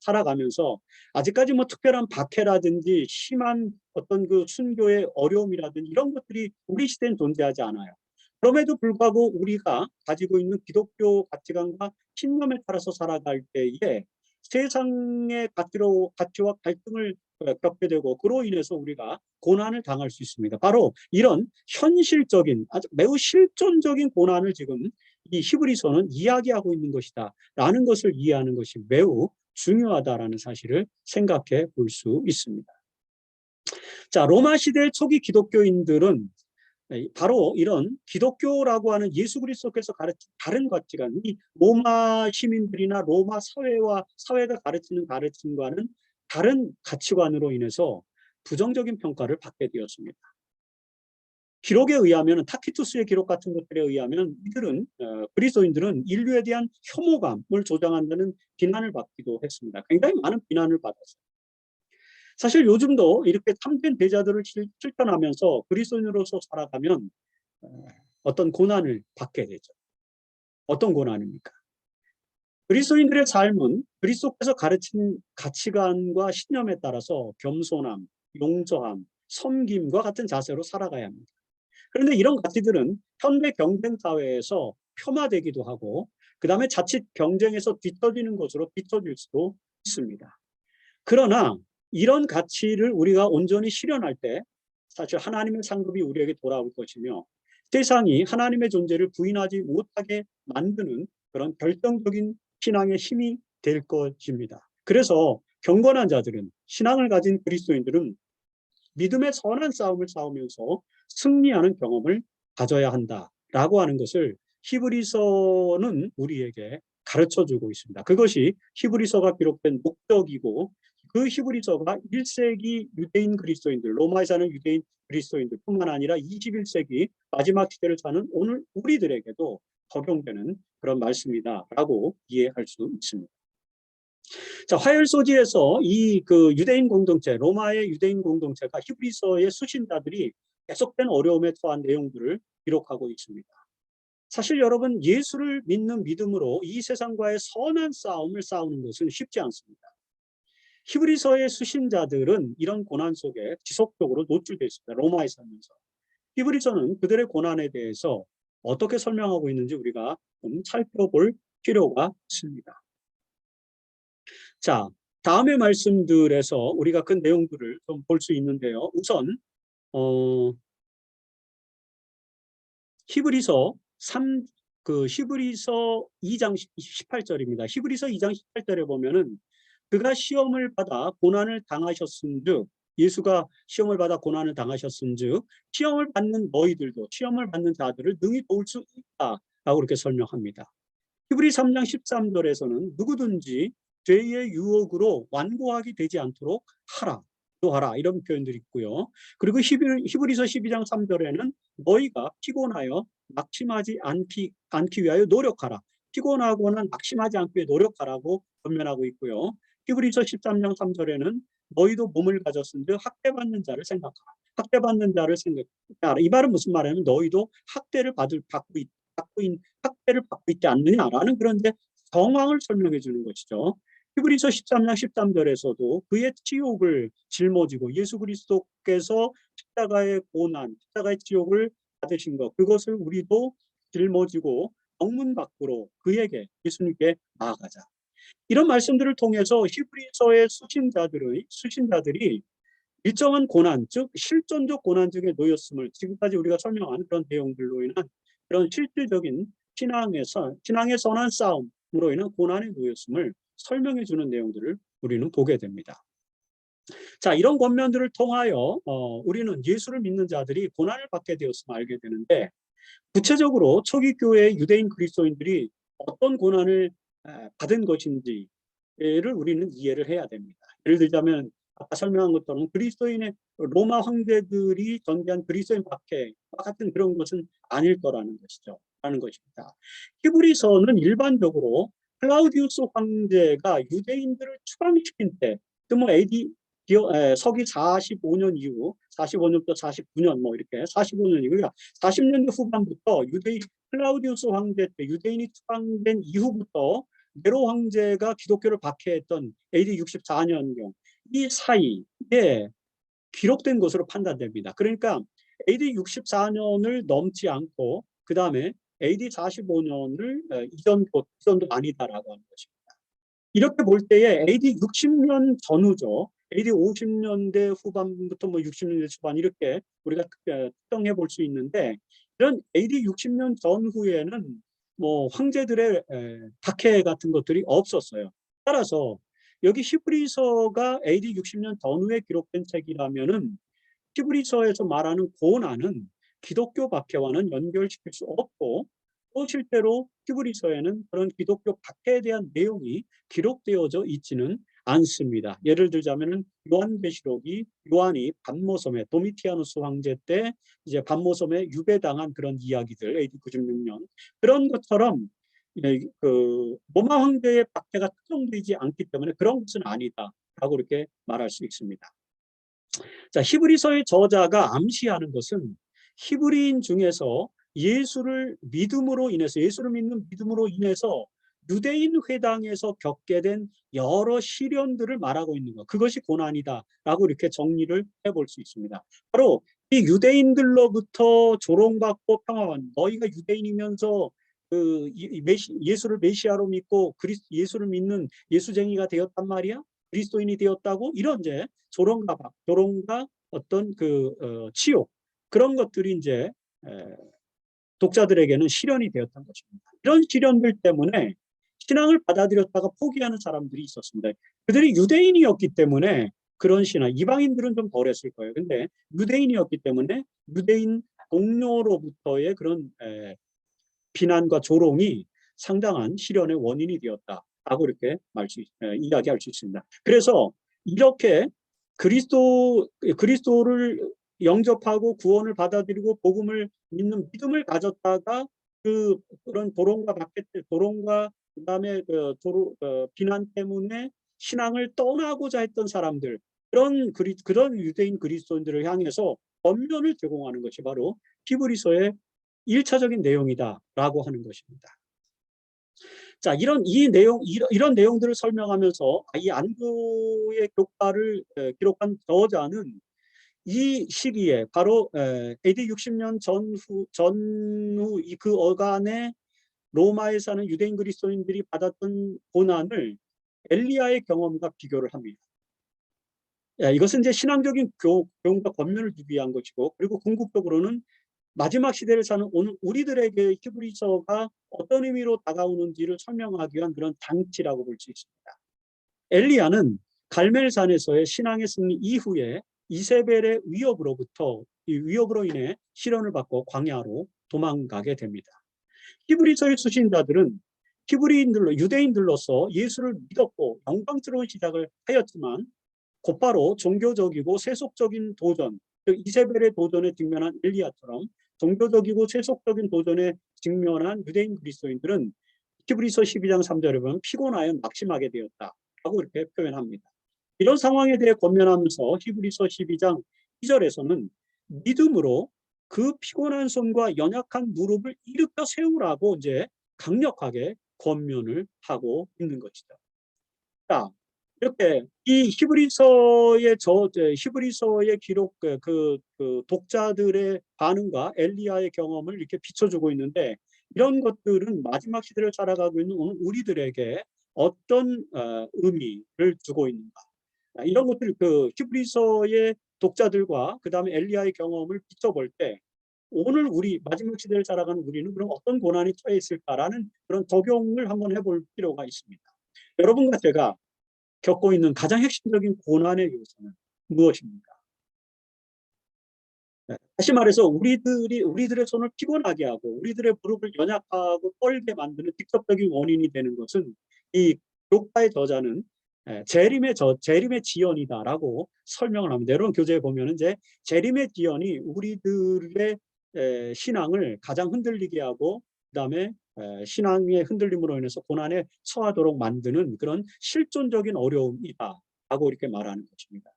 살아가면서 아직까지 뭐 특별한 박해라든지 심한 어떤 그 순교의 어려움이라든지 이런 것들이 우리 시대엔 존재하지 않아요. 그럼에도 불구하고 우리가 가지고 있는 기독교 가치관과 신념에 따라서 살아갈 때에 세상의 가치와 갈등을 겪게 되고 그로 인해서 우리가 고난을 당할 수 있습니다. 바로 이런 현실적인 아주 매우 실존적인 고난을 지금 이 히브리서는 이야기하고 있는 것이다 라는 것을 이해하는 것이 매우 중요하다라는 사실을 생각해 볼 수 있습니다. 자, 로마 시대 초기 기독교인들은 바로 이런 기독교라고 하는 예수 그리스도께서 가르친 다른 가치관, 이 로마 시민들이나 로마 사회가 가르치는 가르침과는 다른 가치관으로 인해서 부정적인 평가를 받게 되었습니다. 기록에 의하면, 타키투스의 기록 같은 것들에 의하면 이들은 그리스도인들은 인류에 대한 혐오감을 조장한다는 비난을 받기도 했습니다. 굉장히 많은 비난을 받았어요. 사실 요즘도 이렇게 참된 대자들을 실천하면서 그리스도인으로서 살아가면 어떤 고난을 받게 되죠. 어떤 고난입니까? 그리스도인들의 삶은 그리스도께서 가르친 가치관과 신념에 따라서 겸손함, 용서함, 섬김과 같은 자세로 살아가야 합니다. 그런데 이런 가치들은 현대 경쟁 사회에서 폄하되기도 하고, 그 다음에 자칫 경쟁에서 뒤처지는 것으로 비춰질 수도 있습니다. 그러나 이런 가치를 우리가 온전히 실현할 때 사실 하나님의 상급이 우리에게 돌아올 것이며, 세상이 하나님의 존재를 부인하지 못하게 만드는 그런 결정적인 신앙의 힘이 될 것입니다. 그래서 경건한 자들은, 신앙을 가진 그리스도인들은 믿음의 선한 싸움을 싸우면서 승리하는 경험을 가져야 한다라고 하는 것을 히브리서는 우리에게 가르쳐주고 있습니다. 그것이 히브리서가 기록된 목적이고, 그 히브리서가 1세기 유대인 그리스도인들, 로마에 사는 유대인 그리스도인들뿐만 아니라 21세기 마지막 시대를 사는 오늘 우리들에게도 적용되는 그런 말씀이다라고 이해할 수 있습니다. 자, 화열소지에서 이 그 유대인 공동체, 로마의 유대인 공동체가 히브리서의 수신자들이 계속된 어려움에 처한 내용들을 기록하고 있습니다. 사실 여러분, 예수를 믿는 믿음으로 이 세상과의 선한 싸움을 싸우는 것은 쉽지 않습니다. 히브리서의 수신자들은 이런 고난 속에 지속적으로 노출되어 있습니다. 로마에 살면서. 히브리서는 그들의 고난에 대해서 어떻게 설명하고 있는지 우리가 좀 살펴볼 필요가 있습니다. 자, 다음의 말씀들에서 우리가 그 내용들을 좀 볼 수 있는데요. 우선 히브리서 2장 18절입니다. 히브리서 2장 18절에 보면은 그가 시험을 받아 고난을 당하셨은즉, 예수가 시험을 받아 고난을 당하셨은즉 시험을 받는 너희들도, 시험을 받는 자들을 능히 도울 수 있다라고 그렇게 설명합니다. 히브리 3장 13절에서는 누구든지 죄의 유혹으로 완고하게 되지 않도록 하라, 하라 이런 표현들이 있고요. 그리고 히브리서 12장 3절에는 너희가 피곤하여 낙심하지 않기 위하여 노력하라, 피곤하거나 낙심하지 않기 위해 노력하라고 권면하고 있고요. 히브리서 13장 3절에는 너희도 몸을 가졌은즉 학대받는 자를 생각하라, 학대받는 자를 생각하라. 이 말은 무슨 말이냐면 너희도 학대를 학대를 받고 있지 않느냐라는 그런 이제 정황을 설명해 주는 것이죠. 히브리서 13장 13절에서도 그의 치욕을 짊어지고, 예수 그리스도께서 십자가의 고난, 십자가의 치욕을 받으신 것, 그것을 우리도 짊어지고 영문 밖으로 그에게, 예수님께 나아가자. 이런 말씀들을 통해서 히브리서의 수신자들이 일정한 고난, 즉 실존적 고난중에 놓였음을, 지금까지 우리가 설명한 그런 내용들로 인한 그런 실질적인 신앙의 선한 싸움으로 인한 고난에 놓였음을 설명해 주는 내용들을 우리는 보게 됩니다. 자, 이런 권면들을 통하여 우리는 예수를 믿는 자들이 고난을 받게 되었음을 알게 되는데, 구체적으로 초기 교회의 유대인 그리스도인들이 어떤 고난을 받은 것인지를 우리는 이해를 해야 됩니다. 예를 들자면 아까 설명한 것처럼 그리스도인의 로마 황제들이 전개한 그리스도인 박해와 같은 그런 것은 아닐 거라는 것이죠. 라는 것입니다. 히브리서는 일반적으로 클라우디우스 황제가 유대인들을 추방시킨 때, 뭐 AD 서기 45년 이후, 45년부터 49년 뭐 이렇게 45년 이후가 40년대 후반부터 클라우디우스 황제 때 유대인이 추방된 이후부터 네로 황제가 기독교를 박해했던 AD 64년경, 이 사이에 기록된 것으로 판단됩니다. 그러니까 AD 64년을 넘지 않고 그 다음에 AD 45년을 이전도 아니다라고 하는 것입니다. 이렇게 볼 때에 AD 60년 전후죠. AD 50년대 후반부터 뭐 60년대 초반 이렇게 우리가 특정해 볼 수 있는데, 이런 AD 60년 전후에는 뭐 황제들의 박해 같은 것들이 없었어요. 따라서 여기 히브리서가 AD 60년 전후에 기록된 책이라면은 히브리서에서 말하는 고난은 기독교 박해와는 연결시킬 수 없고, 또 실제로 히브리서에는 그런 기독교 박해에 대한 내용이 기록되어져 있지는 않습니다. 예를 들자면은 요한계시록이 요한이 반모섬에 도미티아누스 황제 때 이제 반모섬에 유배당한 그런 이야기들, AD 96년 그런 것처럼 그 로마 황제의 박해가 특정되지 않기 때문에 그런 것은 아니다라고 이렇게 말할 수 있습니다. 자, 히브리서의 저자가 암시하는 것은 히브리인 중에서 예수를 믿는 믿음으로 인해서 유대인 회당에서 겪게 된 여러 시련들을 말하고 있는 것, 그것이 고난이다라고 이렇게 정리를 해볼 수 있습니다. 바로 이 유대인들로부터 조롱받고 평화한, 너희가 유대인이면서 예수를 메시아로 믿고 예수를 믿는 예수쟁이가 되었단 말이야? 그리스도인이 되었다고? 이런 이제 조롱과 어떤 치욕, 그런 것들이 이제 독자들에게는 시련이 되었던 것입니다. 이런 시련들 때문에 신앙을 받아들였다가 포기하는 사람들이 있었습니다. 그들이 유대인이었기 때문에 그런 신앙, 이방인들은 좀 덜했을 거예요. 근데 유대인이었기 때문에 유대인 동료로부터의 그런 비난과 조롱이 상당한 시련의 원인이 되었다라고 이렇게 이야기할 수 있습니다. 그래서 이렇게 그리스도를 영접하고 구원을 받아들이고 복음을 믿는 믿음을 가졌다가 그런 도롱과 그다음에 비난 때문에 신앙을 떠나고자 했던 사람들, 그런 유대인 그리스도인들을 향해서 권면을 제공하는 것이 바로 히브리서의 1차적인 내용이다라고 하는 것입니다. 자, 이런 내용들을 설명하면서 이 안교의 교파를 기록한 저자는 이 시기에 바로 AD 60년 전후 그 어간에 로마에 사는 유대인 그리스도인들이 받았던 고난을 엘리야의 경험과 비교를 합니다. 이것은 이제 신앙적인 교훈과 권면을 주기 위한 것이고, 그리고 궁극적으로는 마지막 시대를 사는 오늘 우리들에게 히브리서가 어떤 의미로 다가오는지를 설명하기 위한 그런 장치라고 볼 수 있습니다. 엘리야는 갈멜산에서의 신앙의 승리 이후에 이세벨의 위협으로 인해 시련을 받고 광야로 도망가게 됩니다. 히브리서의 수신자들은 유대인들로서 예수를 믿었고 영광스러운 시작을 하였지만 곧바로 종교적이고 세속적인 도전, 즉 이세벨의 도전에 직면한 엘리야처럼 종교적이고 세속적인 도전에 직면한 유대인 그리스도인들은 히브리서 12장 3절에 보면 피곤하여 낙심하게 되었다라고 이렇게 표현합니다. 이런 상황에 대해 권면하면서 히브리서 12장 2절에서는 믿음으로 그 피곤한 손과 연약한 무릎을 일으켜 세우라고 이제 강력하게 권면을 하고 있는 것이죠. 자, 이렇게 이 히브리서의 기록 독자들의 반응과 엘리야의 경험을 이렇게 비춰주고 있는데, 이런 것들은 마지막 시대를 살아가고 있는 오늘 우리들에게 어떤 의미를 주고 있는가? 이런 것들 히브리서의 독자들과 그 다음에 엘리야의 경험을 비춰볼 때 오늘 우리 마지막 시대를 살아가는 우리는 그럼 어떤 고난이 처해 있을까라는 그런 적용을 한번 해볼 필요가 있습니다. 여러분과 제가 겪고 있는 가장 핵심적인 고난의 요소는 무엇입니까? 다시 말해서 우리들의 손을 피곤하게 하고 우리들의 무릎을 연약하고 떨게 만드는 직접적인 원인이 되는 것은 이 교파의 저자는 재림의 지연이다라고 설명을 합니다. 여러분 교재에 보면은 이제 재림의 지연이 우리들의 신앙을 가장 흔들리게 하고 그다음에 신앙의 흔들림으로 인해서 고난에 처하도록 만드는 그런 실존적인 어려움이다라고 이렇게 말하는 것입니다.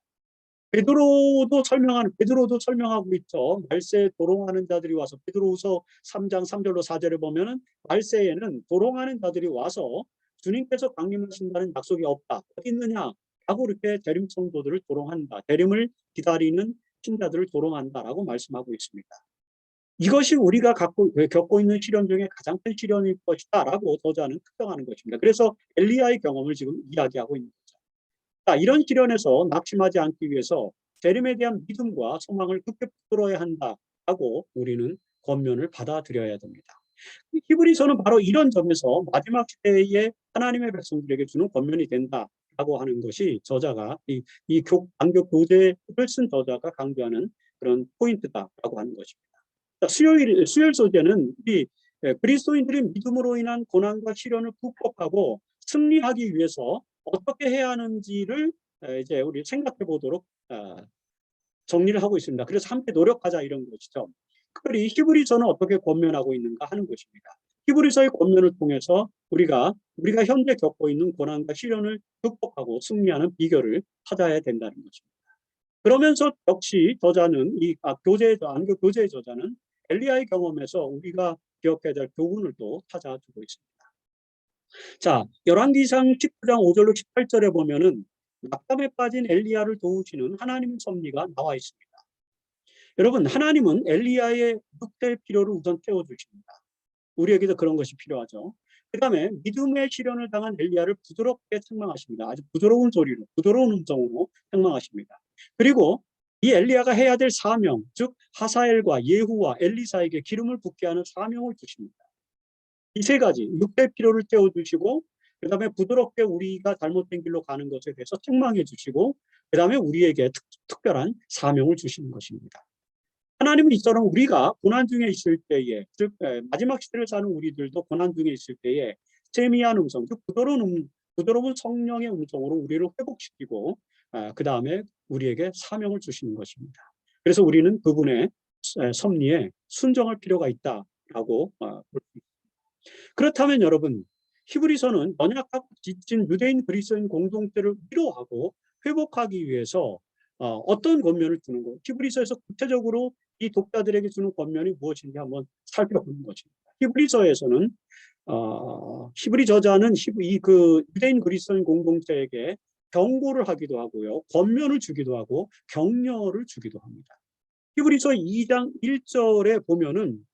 베드로도 설명하고 있죠. 말세에 도롱하는 자들이 와서 베드로후서 3장 3절로 4절에 보면은 말세에는 도롱하는 자들이 와서 주님께서 강림하신다는 약속이 없다. 어디 있느냐라고 이렇게 재림 성도들을 도롱한다. 재림을 기다리는 신자들을 도롱한다라고 말씀하고 있습니다. 이것이 우리가 겪고 있는 시련 중에 가장 큰 시련일 것이다라고 저자는 특정하는 것입니다. 그래서 엘리야의 경험을 지금 이야기하고 있는 거죠. 자, 이런 시련에서 낙심하지 않기 위해서 재림에 대한 믿음과 소망을 굳게 붙들어야 한다라고 우리는 권면을 받아들여야 됩니다. 히브리서는 바로 이런 점에서 마지막 시대의 하나님의 백성들에게 주는 권면이 된다라고 라고 하는 것이 저자가 안교 교재를 쓴 저자가 강조하는 그런 포인트다라고 하는 것입니다. 자, 수요일 소재는 우리 그리스도인들이 믿음으로 인한 고난과 시련을 극복하고 승리하기 위해서 어떻게 해야 하는지를 이제 우리 생각해 보도록 정리를 하고 있습니다. 그래서 함께 노력하자 이런 것이죠. 특별히 히브리서는 어떻게 권면하고 있는가 하는 것입니다. 히브리서의 권면을 통해서 우리가 현재 겪고 있는 고난과 시련을 극복하고 승리하는 비결을 찾아야 된다는 것입니다. 그러면서 역시 저자는 안교 교재의 저자는 엘리야의 경험에서 우리가 기억해야 될 교훈을 또 찾아주고 있습니다. 자, 열왕기상 19장 5절로 18절에 보면은 낙담에 빠진 엘리야를 도우시는 하나님의 섭리가 나와 있습니다. 여러분, 하나님은 엘리야의 육체의 필요를 우선 채워주십니다. 우리에게도 그런 것이 필요하죠. 그 다음에 믿음의 시련을 당한 엘리야를 부드럽게 책망하십니다. 아주 부드러운 소리로, 부드러운 음성으로 책망하십니다. 그리고 이 엘리야가 해야 될 사명, 즉 하사엘과 예후와 엘리사에게 기름을 붓게 하는 사명을 주십니다. 이 세 가지, 육체의 필요를 채워주시고, 그 다음에 부드럽게 우리가 잘못된 길로 가는 것에 대해서 책망해 주시고, 그 다음에 우리에게 특별한 사명을 주시는 것입니다. 하나님은 이처럼 우리가 고난 중에 있을 때에, 즉 마지막 시대를 사는 우리들도 고난 중에 있을 때에 세미한 음성, 즉 부드러운 성령의 음성으로 우리를 회복시키고 그 다음에 우리에게 사명을 주시는 것입니다. 그래서 우리는 그분의 섭리에 순종할 필요가 있다라고 볼 수 있습니다. 그렇다면 여러분, 히브리서는 연약하고 지친 유대인 그리스도인 공동체를 위로하고 회복하기 위해서 어떤 권면을 주는 거? 히브리서에서 구체적으로 이 독자들에게 주는 권면이 무엇인지 한번 살펴보는 것입니다. 히브리서에서는 히브리 저자는 유대인 그리스도인 공동체에게 경고를 하기도 하고요, 권면을 주기도 하고 격려를 주기도 합니다. 히브리서 2장 1절에 보면은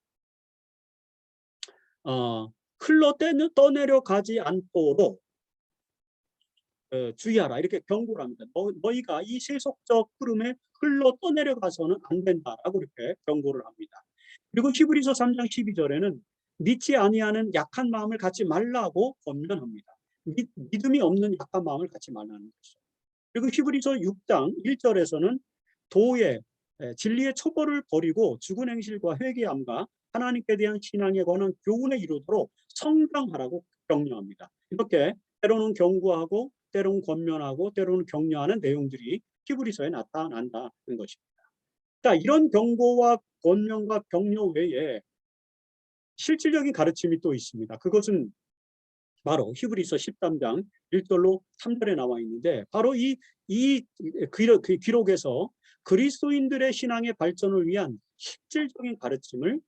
흘러 떠내려 가지 않도록 주의하라 이렇게 경고를 합니다. 너희가 이 세속적 흐름에 흘러 떠내려가서는 안 된다라고 이렇게 경고를 합니다. 그리고 히브리서 3장 12절에는 믿지 아니하는 약한 마음을 갖지 말라고 권면합니다. 믿음이 없는 약한 마음을 갖지 말라는 것이죠. 그리고 히브리서 6장 1절에서는 도의 진리의 초벌을 버리고 죽은 행실과 회개함과 하나님께 대한 신앙에 관한 교훈에 이르도록 성장하라고 격려합니다. 이렇게 때로는 경고하고 때로는 권면하고 때로는 격려하는 내용들이 히브리서에 나타난다는 것입니다. 자, 이런 경고와 권면과 격려 외에 실질적인 가르침이 또 있습니다. 그것은 바로 히브리서 13장 1절로 3절에 나와 있는데, 바로 이 기록에서 그리스도인들의 신앙의 발전을 위한 실질적인 가르침을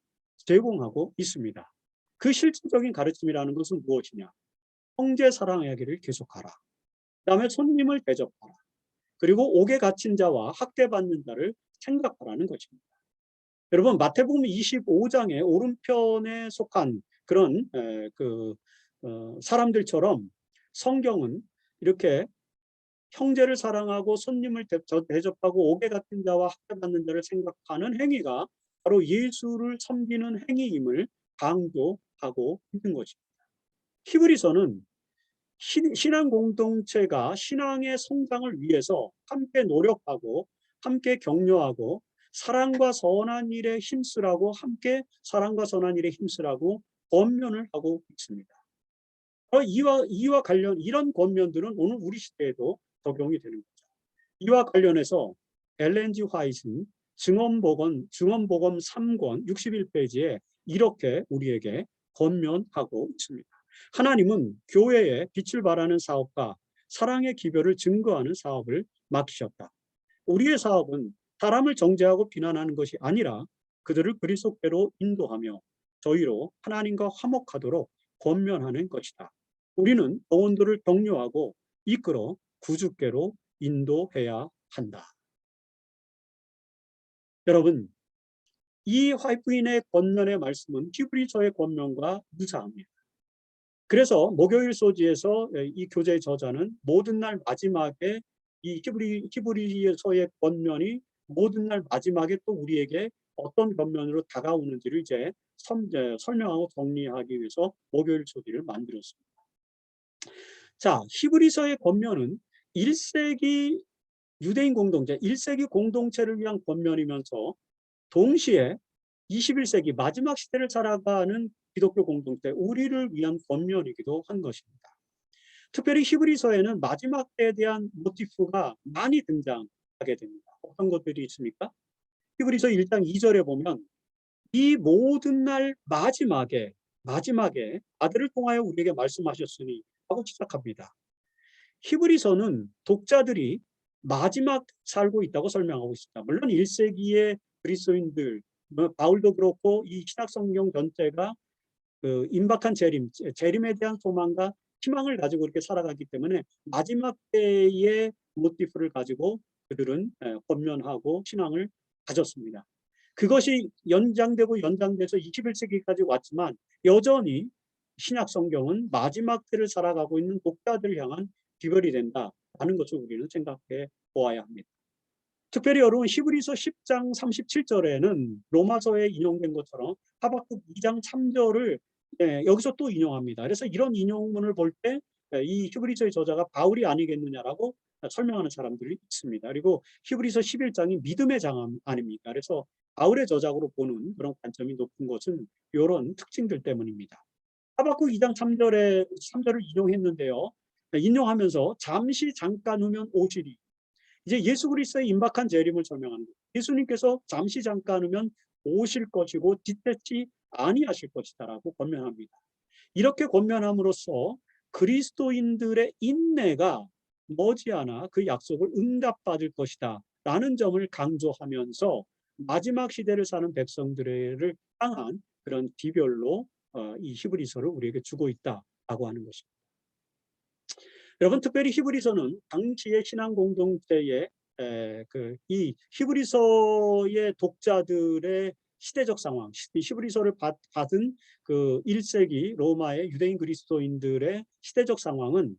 제공하고 있습니다. 그 실질적인 가르침이라는 것은 무엇이냐? 형제 사랑하기를 계속하라. 그다음에 손님을 대접하라. 그리고 옥에 갇힌 자와 학대받는 자를 생각하라는 것입니다. 여러분, 마태복음 25장의 오른편에 속한 그런 사람들처럼 성경은 이렇게 형제를 사랑하고 손님을 대접하고 옥에 갇힌 자와 학대받는 자를 생각하는 행위가 바로 예수를 섬기는 행위임을 강조하고 있는 것입니다. 히브리서는 신앙 공동체가 신앙의 성장을 위해서 함께 노력하고 함께 격려하고 사랑과 선한 일에 힘쓰라고 함께 사랑과 선한 일에 힘쓰라고 권면을 하고 있습니다. 이와 관련 이런 권면들은 오늘 우리 시대에도 적용이 되는 거죠. 이와 관련해서 엘렌 G 화이트는 증언복음 3권 61페이지에 이렇게 우리에게 권면하고 있습니다. 하나님은 교회에 빛을 발하는 사업과 사랑의 기별을 증거하는 사업을 맡기셨다. 우리의 사업은 사람을 정죄하고 비난하는 것이 아니라 그들을 그리스도께로 인도하며 저희로 하나님과 화목하도록 권면하는 것이다. 우리는 영혼들을 격려하고 이끌어 구주께로 인도해야 한다. 여러분, 이 화이트인의 권면의 말씀은 히브리서의 권면과 유사합니다. 그래서 목요일 소지에서 이 교재의 저자는 모든 날 마지막에 이 히브리서의 권면이 모든 날 마지막에 또 우리에게 어떤 권면으로 다가오는지를 이제 설명하고 정리하기 위해서 목요일 소지를 만들었습니다. 자, 히브리서의 권면은 1세기 유대인 공동체, 1세기 공동체를 위한 권면이면서 동시에 21세기 마지막 시대를 살아가는 기독교 공동체, 우리를 위한 권면이기도 한 것입니다. 특별히 히브리서에는 마지막 때에 대한 모티프가 많이 등장하게 됩니다. 어떤 것들이 있습니까? 히브리서 1장 2절에 보면 이 모든 날 마지막에 아들을 통하여 우리에게 말씀하셨으니 하고 시작합니다. 히브리서는 독자들이 마지막 살고 있다고 설명하고 있습니다. 물론 1세기의 그리스도인들, 바울도 그렇고 이 신약 성경 전체가 그 임박한 재림에 대한 소망과 희망을 가지고 이렇게 살아가기 때문에 마지막 때의 모티프를 가지고 그들은 권면하고 신앙을 가졌습니다. 그것이 연장돼서 21세기까지 왔지만 여전히 신약 성경은 마지막 때를 살아가고 있는 독자들을 향한 기별이 된다라는 것을 우리는 생각해 보아야 합니다. 특별히 여러분 히브리서 10장 37절에는 로마서에 인용된 것처럼 하박국 2장 3절을 여기서 또 인용합니다. 그래서 이런 인용문을 볼 때 이 히브리서의 저자가 바울이 아니겠느냐라고 설명하는 사람들이 있습니다. 그리고 히브리서 11장이 믿음의 장 아닙니까? 그래서 바울의 저작으로 보는 그런 관점이 높은 것은 이런 특징들 때문입니다. 하박국 2장 3절을 인용했는데요. 인용하면서 잠시 잠깐 후면 오시리. 이제 예수 그리스도의 임박한 재림을 설명합니다. 예수님께서 잠시 잠깐 후면 오실 것이고 뒤태치 아니하실 것이다라고 권면합니다. 이렇게 권면함으로써 그리스도인들의 인내가 머지않아 그 약속을 응답받을 것이다 라는 점을 강조하면서 마지막 시대를 사는 백성들을 향한 그런 기별로 이 히브리서를 우리에게 주고 있다라고 하는 것입니다. 여러분, 특별히 히브리서는 당시의 신앙 공동체의 이 히브리서의 독자들의 시대적 상황, 히브리서를 받은 그 1세기 로마의 유대인 그리스도인들의 시대적 상황은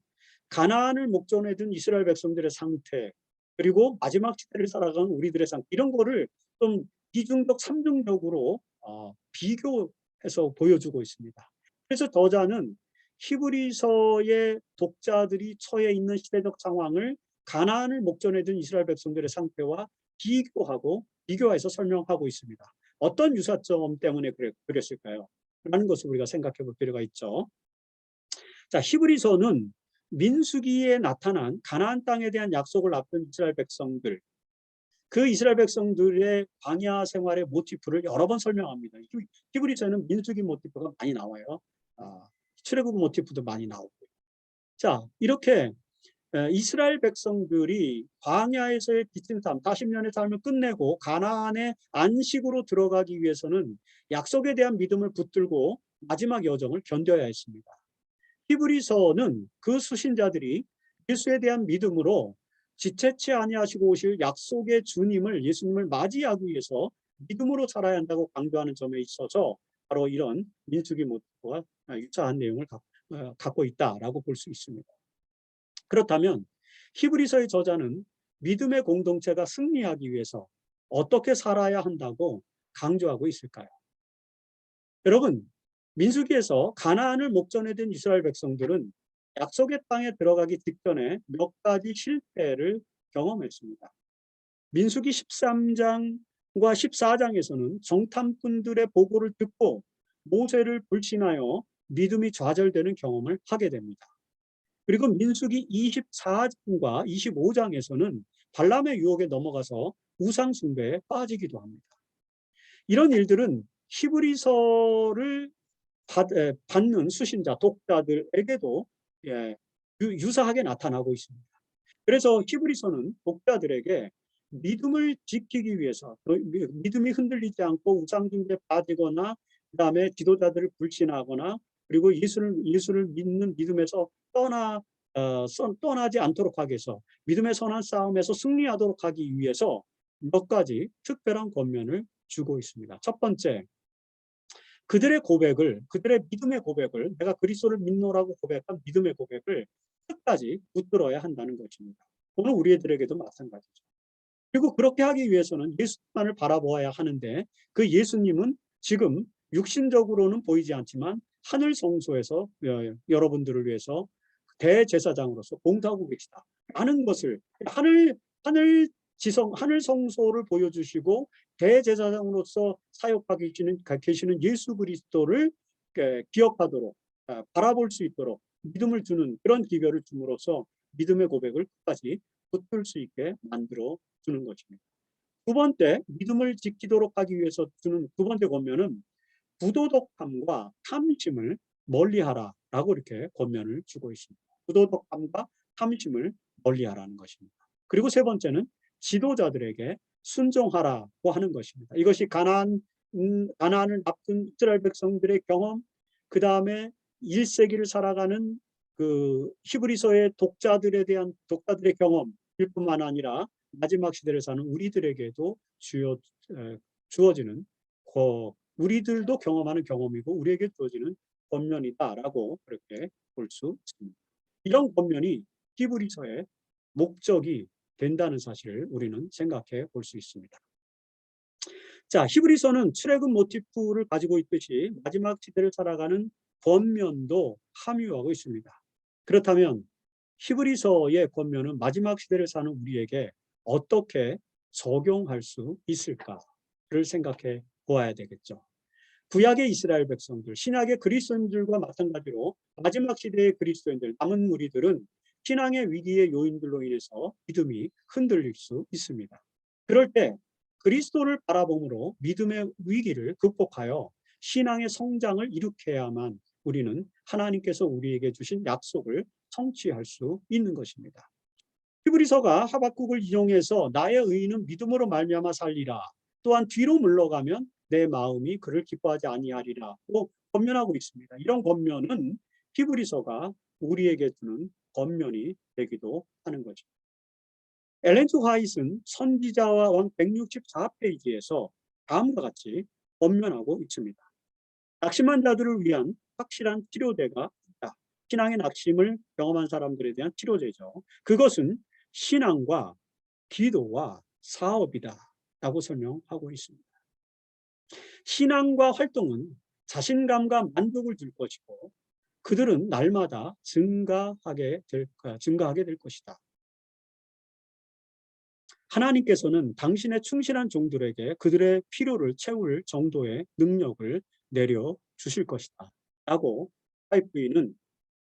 가나안을 목전에 둔 이스라엘 백성들의 상태, 그리고 마지막 시대를 살아가는 우리들의 상태, 이런 거를 좀 이중적, 삼중적으로 비교해서 보여주고 있습니다. 그래서 저자는 히브리서의 독자들이 처해 있는 시대적 상황을 가나안을 목전에 둔 이스라엘 백성들의 상태와 비교해서 설명하고 있습니다. 어떤 유사점 때문에 그랬을까요? 라는 것을 우리가 생각해 볼 필요가 있죠. 자, 히브리서는 민수기에 나타난 가나안 땅에 대한 약속을 앞둔 이스라엘 백성들, 그 이스라엘 백성들의 광야 생활의 모티프를 여러 번 설명합니다. 히브리서에는 민수기 모티프가 많이 나와요. 출애굽 모티프도 많이 나오고. 자, 이렇게 이스라엘 백성들이 광야에서의 지친 삶, 40년의 삶을 끝내고 가나안의 안식으로 들어가기 위해서는 약속에 대한 믿음을 붙들고 마지막 여정을 견뎌야 했습니다. 히브리서는 그 수신자들이 예수에 대한 믿음으로 지체치 아니하시고 오실 약속의 주님을, 예수님을 맞이하기 위해서 믿음으로 살아야 한다고 강조하는 점에 있어서 바로 이런 민수기 모티프와 유사한 내용을 갖고 있다라고 볼 수 있습니다. 그렇다면 히브리서의 저자는 믿음의 공동체가 승리하기 위해서 어떻게 살아야 한다고 강조하고 있을까요? 여러분, 민수기에서 가나안을 목전에 둔 이스라엘 백성들은 약속의 땅에 들어가기 직전에 몇 가지 실패를 경험했습니다. 민수기 13장과 14장에서는 정탐꾼들의 보고를 듣고 모세를 불신하여 믿음이 좌절되는 경험을 하게 됩니다. 그리고 민수기 24장과 25장에서는 발람의 유혹에 넘어가서 우상 숭배에 빠지기도 합니다. 이런 일들은 히브리서를 받는 수신자, 독자들에게도 유사하게 나타나고 있습니다. 그래서 히브리서는 독자들에게 믿음을 지키기 위해서, 믿음이 흔들리지 않고 우상 숭배에 빠지거나 그다음에 지도자들을 불신하거나 그리고 예수를 믿는 믿음에서 떠나지 않도록 하기 위해서, 믿음의 선한 싸움에서 승리하도록 하기 위해서 몇 가지 특별한 권면을 주고 있습니다. 첫 번째, 그들의 믿음의 고백을, 내가 그리스도를 믿노라고 고백한 믿음의 고백을 끝까지 붙들어야 한다는 것입니다. 오늘 우리들에게도 마찬가지죠. 그리고 그렇게 하기 위해서는 예수만을 바라보아야 하는데, 그 예수님은 지금 육신적으로는 보이지 않지만 하늘 성소에서 여러분들을 위해서 대제사장으로서 공도하고 계시다. 라는 것을 하늘 성소를 보여주시고 대제사장으로서 사역하고 계시는 예수 그리스도를 기억하도록 바라볼 수 있도록 믿음을 주는 그런 기별을 줌으로써 믿음의 고백을 끝까지 붙들 수 있게 만들어 주는 것입니다. 두 번째, 믿음을 지키도록 하기 위해서 주는 두 번째 권면은 부도덕함과 탐심을 멀리하라라고 이렇게 권면을 주고 있습니다. 부도덕함과 탐심을 멀리하라는 것입니다. 그리고 세 번째는 지도자들에게 순종하라고 하는 것입니다. 이것이 가나안을 앞둔 이스라엘 백성들의 경험, 그 다음에 1세기를 살아가는 그 히브리서의 독자들의 경험일 뿐만 아니라 마지막 시대를 사는 우리들에게도 주어지는 우리들도 경험하는 경험이고 우리에게 주어지는 권면이다라고 그렇게 볼 수 있습니다. 이런 권면이 히브리서의 목적이 된다는 사실을 우리는 생각해 볼 수 있습니다. 자, 히브리서는 출애굽 모티프를 가지고 있듯이 마지막 시대를 살아가는 권면도 함유하고 있습니다. 그렇다면 히브리서의 권면은 마지막 시대를 사는 우리에게 어떻게 적용할 수 있을까를 생각해 보아야 되겠죠. 구약의 이스라엘 백성들, 신약의 그리스도인들과 마찬가지로 마지막 시대의 그리스도인들, 남은 무리들은 신앙의 위기의 요인들로 인해서 믿음이 흔들릴 수 있습니다. 그럴 때 그리스도를 바라봄으로 믿음의 위기를 극복하여 신앙의 성장을 일으켜야만 우리는 하나님께서 우리에게 주신 약속을 성취할 수 있는 것입니다. 히브리서가 하박국을 인용해서 나의 의인은 믿음으로 말미암아 살리라. 또한 뒤로 물러가면 내 마음이 그를 기뻐하지 아니하리라고 권면하고 있습니다. 이런 권면은 히브리서가 우리에게 주는 권면이 되기도 하는 거죠. 엘렌 주 화이트는 선지자와 왕 164페이지에서 다음과 같이 권면하고 있습니다. 낙심한 자들을 위한 확실한 치료제가 있다. 신앙의 낙심을 경험한 사람들에 대한 치료제죠. 그것은 신앙과 기도와 사업이다 라고 설명하고 있습니다. 신앙과 활동은 자신감과 만족을 줄 것이고 그들은 날마다 증가하게 될 것이다. 하나님께서는 당신의 충실한 종들에게 그들의 필요를 채울 정도의 능력을 내려 주실 것이다 라고 파이프는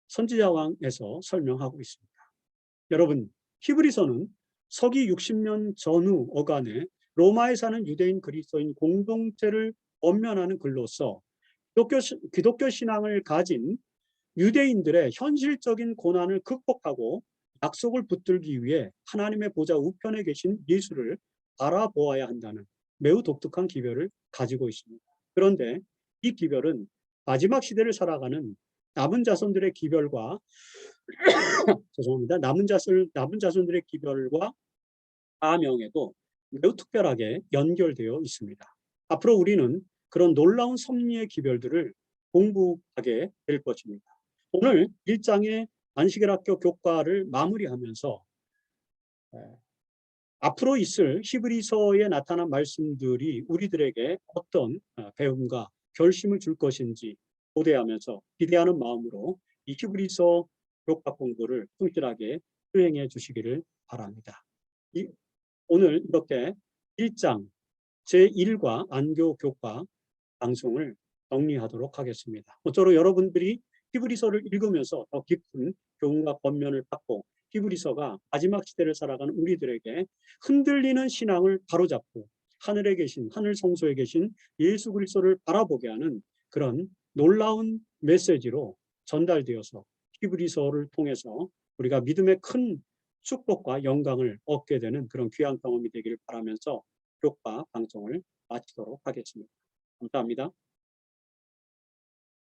선지자왕에서 설명하고 있습니다. 여러분, 히브리서는 서기 60년 전후 어간에 로마에 사는 유대인 그리스도인 공동체를 권면하는 글로서 기독교 신앙을 가진 유대인들의 현실적인 고난을 극복하고 약속을 붙들기 위해 하나님의 보좌 우편에 계신 예수를 바라보아야 한다는 매우 독특한 기별을 가지고 있습니다. 그런데 이 기별은 마지막 시대를 살아가는 남은 자손들의 기별과 죄송합니다. 남은 자손들의 기별과 사명에도 매우 특별하게 연결되어 있습니다. 앞으로 우리는 그런 놀라운 섭리의 기별들을 공부하게 될 것입니다. 오늘 1장의 안식일학교 교과를 마무리하면서 앞으로 있을 히브리서에 나타난 말씀들이 우리들에게 어떤 배움과 결심을 줄 것인지 고대하면서 기대하는 마음으로 이 히브리서 교과 공부를 성실하게 수행해 주시기를 바랍니다. 오늘 이렇게 1장 제1과 안교 교과 방송을 정리하도록 하겠습니다. 모쪼록 여러분들이 히브리서를 읽으면서 더 깊은 교훈과 권면을 받고 히브리서가 마지막 시대를 살아가는 우리들에게 흔들리는 신앙을 바로잡고 하늘 성소에 계신 예수 그리스도를 바라보게 하는 그런 놀라운 메시지로 전달되어서 히브리서를 통해서 우리가 믿음의 큰 축복과 영광을 얻게 되는 그런 귀한 경험이 되기를 바라면서 교과 방송을 마치도록 하겠습니다. 감사합니다.